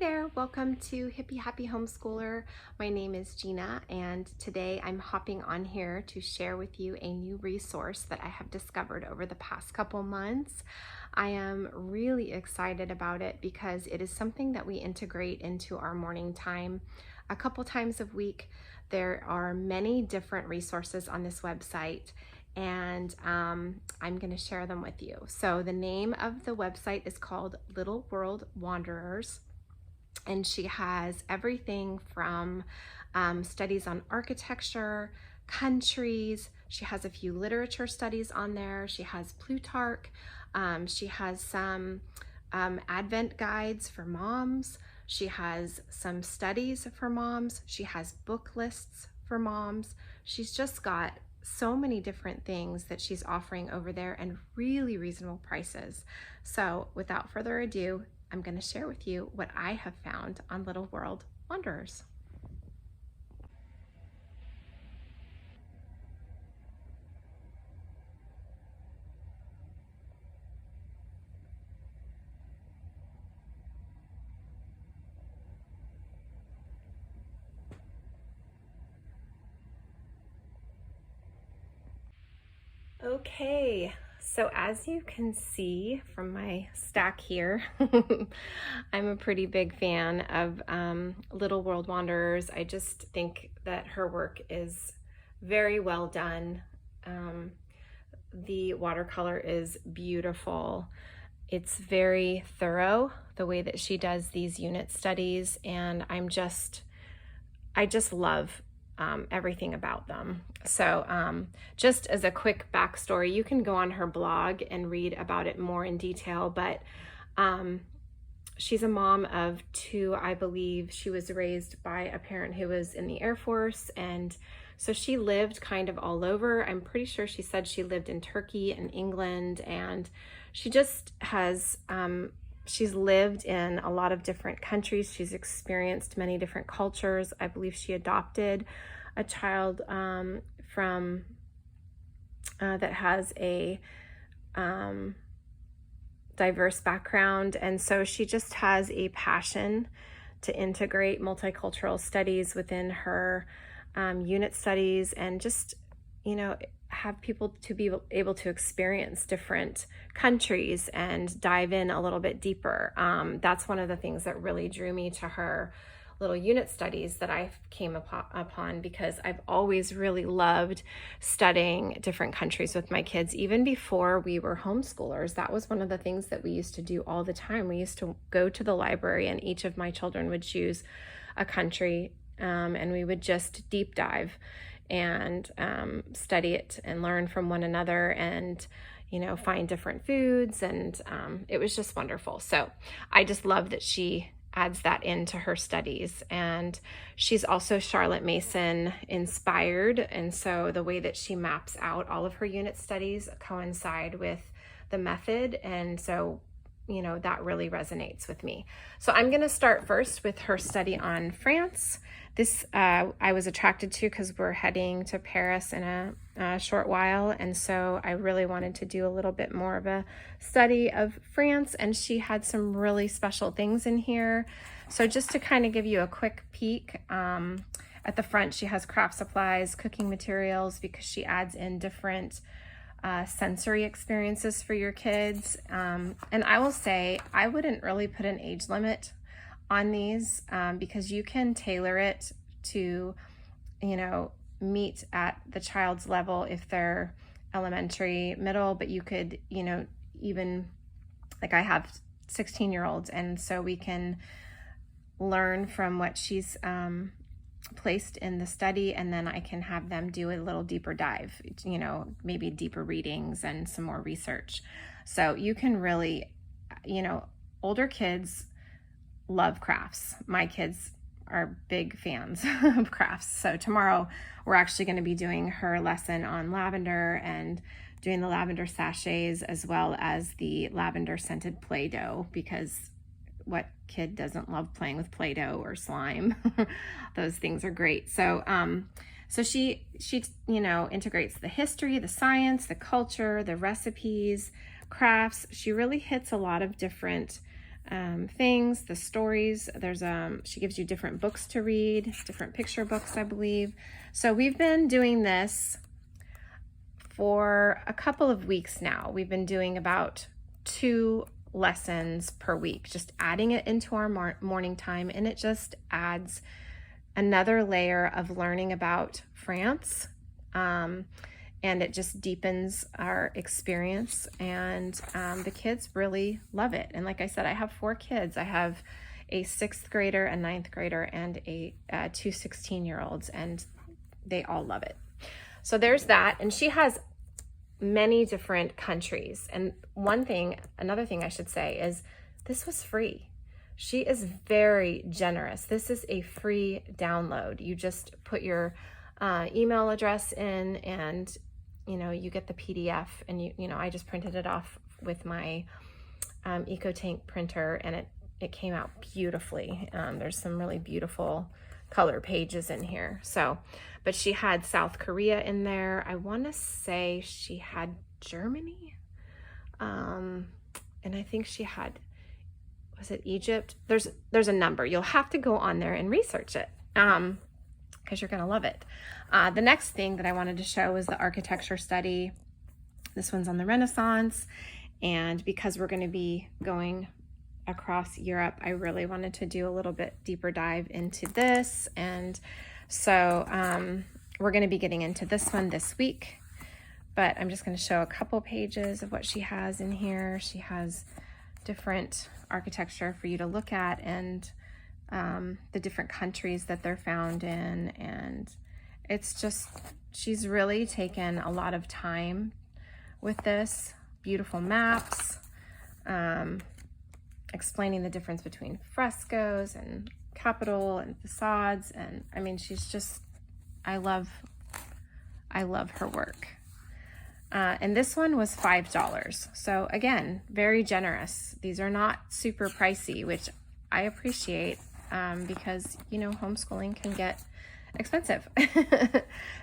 there, welcome to Hippie Happy Homeschooler. My name is Gina, and today I'm hopping on here to share with you a new resource that I have discovered over the past couple months. I am really excited about it because it is something that we integrate into our morning time a couple times a week. There are many different resources on this website, and I'm going to share them with you. So the name of the website is called Little World Wanderers, and she has everything from studies on architecture, countries. She has a few literature studies on there. She has Plutarch. She has some Advent guides for moms. She has some studies for moms. She has book lists for moms. She's just got so many different things that she's offering over there and really reasonable prices. So without further ado, I'm going to share with you what I have found on Little World Wanderers. Okay, so as you can see from my stack here, I'm a pretty big fan of Little World Wanderers. I just think that her work is very well done. The watercolor is beautiful. It's very thorough, the way that she does these unit studies, and I just love everything about them. So just as a quick backstory, you can go on her blog and read about it more in detail, but she's a mom of two, I believe. She was raised by a parent who was in the Air Force, and so she lived kind of all over. I'm pretty sure she said she lived in Turkey and England, and she just has she's lived in a lot of different countries. She's experienced many different cultures. I believe she adopted a child from that has a diverse background. And so she just has a passion to integrate multicultural studies within her unit studies, and just, have people to be able to experience different countries and dive in a little bit deeper. That's one of the things that really drew me to her little unit studies that I came upon, because I've always really loved studying different countries with my kids. Even before we were homeschoolers, that was one of the things that we used to do all the time. We used to go to the library, and each of my children would choose a country, and we would just deep dive and study it and learn from one another, and find different foods, and it was just wonderful. So I just love that she adds that into her studies. And she's also Charlotte Mason inspired, and so the way that she maps out all of her unit studies coincide with the method, and so that really resonates with me. So I'm going to start first with her study on France. This I was attracted to because we're heading to Paris in a short while, and so I really wanted to do a little bit more of a study of France, and she had some really special things in here. So just to kind of give you a quick peek, at the front she has craft supplies, cooking materials, because she adds in different sensory experiences for your kids. And I will say, I wouldn't really put an age limit on these, because you can tailor it to, meet at the child's level if they're elementary, middle, but you could, even, like I have 16-year-olds, and so we can learn from what she's placed in the study, and then I can have them do a little deeper dive, maybe deeper readings and some more research. So you can really, older kids love crafts. My kids are big fans of crafts. So tomorrow we're actually going to be doing her lesson on lavender and doing the lavender sachets, as well as the lavender scented Play-Doh, because what kid doesn't love playing with Play-Doh or slime? Those things are great. So so she integrates the history, the science, the culture, the recipes, crafts. She really hits a lot of different things, the stories. There's she gives you different books to read, different picture books, I believe. So we've been doing this for a couple of weeks now. We've been doing about 2 lessons per week, just adding it into our morning time, and it just adds another layer of learning about France, and it just deepens our experience, and the kids really love it. And like I said, I have 4 kids. I have a 6th grader, a 9th grader, and two 16-year-olds, and they all love it. So there's that, and she has many different countries. And another thing I should say is this was free. She is very generous. This is a free download. You just put your email address in, and you get the PDF, and I just printed it off with my EcoTank printer, and it came out beautifully. There's some really beautiful color pages in here. But she had South Korea in there. I want to say she had Germany. And I think she had, was it Egypt? There's a number. You'll have to go on there and research it, because you're going to love it. The next thing that I wanted to show is the architecture study. This one's on the Renaissance. And because we're going to be going across Europe, I really wanted to do a little bit deeper dive into this. And so we're going to be getting into this one this week, but I'm just going to show a couple pages of what she has in here. She has different architecture for you to look at, and the different countries that they're found in. And it's just, she's really taken a lot of time with this. Beautiful maps, explaining the difference between frescoes and capital and facades. And I mean, she's just, I love her work. And this one was $5. So again, very generous. These are not super pricey, which I appreciate, because homeschooling can get expensive.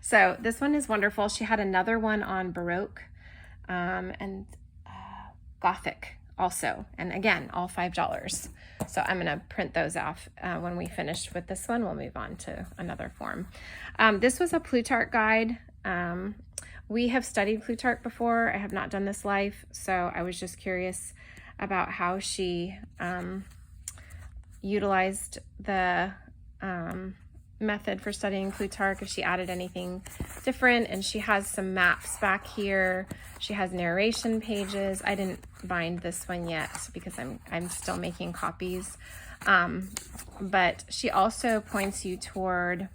So this one is wonderful. She had another one on Baroque and Gothic also, and again, all $5. So I'm gonna print those off. When we finish with this one, we'll move on to another form. This was a Plutarch guide. We have studied Plutarch before. I have not done this life, so I was just curious about how she utilized the method for studying Plutarch, if she added anything different. And she has some maps back here. She has narration pages. I didn't bind this one yet because I'm still making copies. But she also points you toward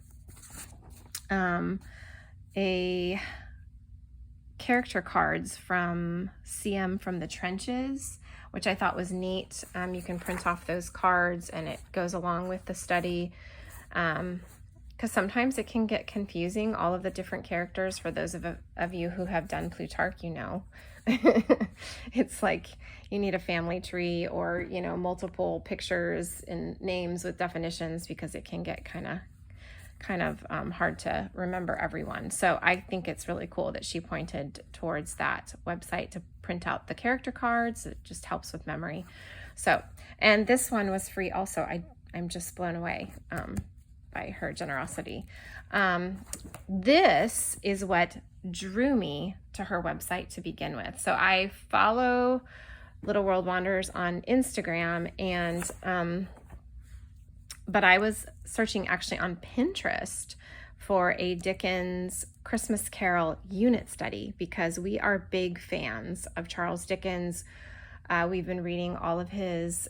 a character cards from CM from the Trenches, which I thought was neat. You can print off those cards, and it goes along with the study. Because sometimes it can get confusing, all of the different characters. For those of you who have done Plutarch, it's like you need a family tree, or multiple pictures and names with definitions, because it can get kind of hard to remember everyone. So I think it's really cool that she pointed towards that website to print out the character cards. It just helps with memory. So, and this one was free also. I'm just blown away by her generosity. This is what drew me to her website to begin with. So I follow Little World Wanderers on Instagram, and but I was searching actually on Pinterest for a Dickens Christmas Carol unit study, because we are big fans of Charles Dickens. We've been reading all of his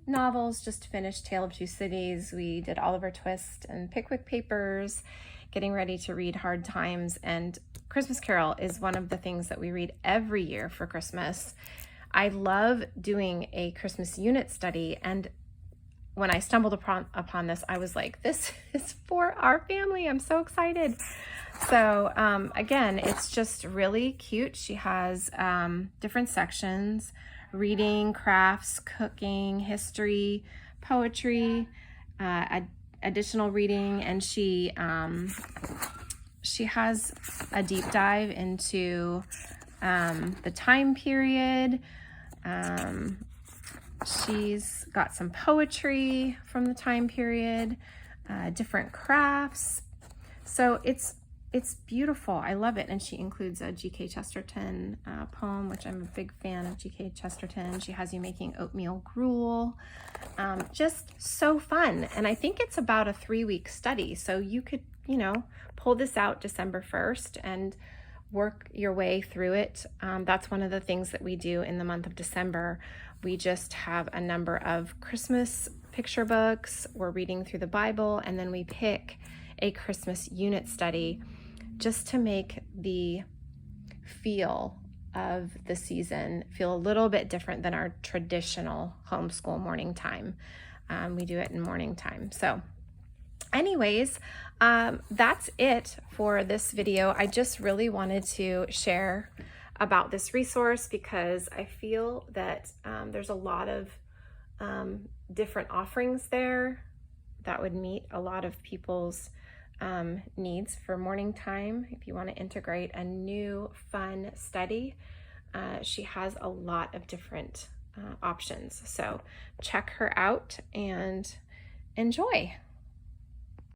novels, just finished Tale of Two Cities. We did Oliver Twist and Pickwick Papers, getting ready to read Hard Times. And Christmas Carol is one of the things that we read every year for Christmas. I love doing a Christmas unit study, and when I stumbled upon this, I was like, this is for our family. I'm so excited. So again, it's just really cute. She has different sections: reading, crafts, cooking, history, poetry, additional reading, and she has a deep dive into the time period, she's got some poetry from the time period, different crafts. So it's beautiful. I love it. And she includes a G.K. Chesterton poem, which I'm a big fan of G.K. Chesterton. She has you making oatmeal gruel. Just so fun. And I think it's about a 3-week study. So you could, pull this out December 1st and work your way through it. That's one of the things that we do in the month of December. We just have a number of Christmas picture books. We're reading through the Bible, and then we pick a Christmas unit study just to make the feel of the season feel a little bit different than our traditional homeschool morning time. We do it in morning time. So anyways, that's it for this video. I just really wanted to share about this resource because I feel that there's a lot of different offerings there that would meet a lot of people's needs for morning time. If you want to integrate a new fun study, she has a lot of different options. So check her out and enjoy.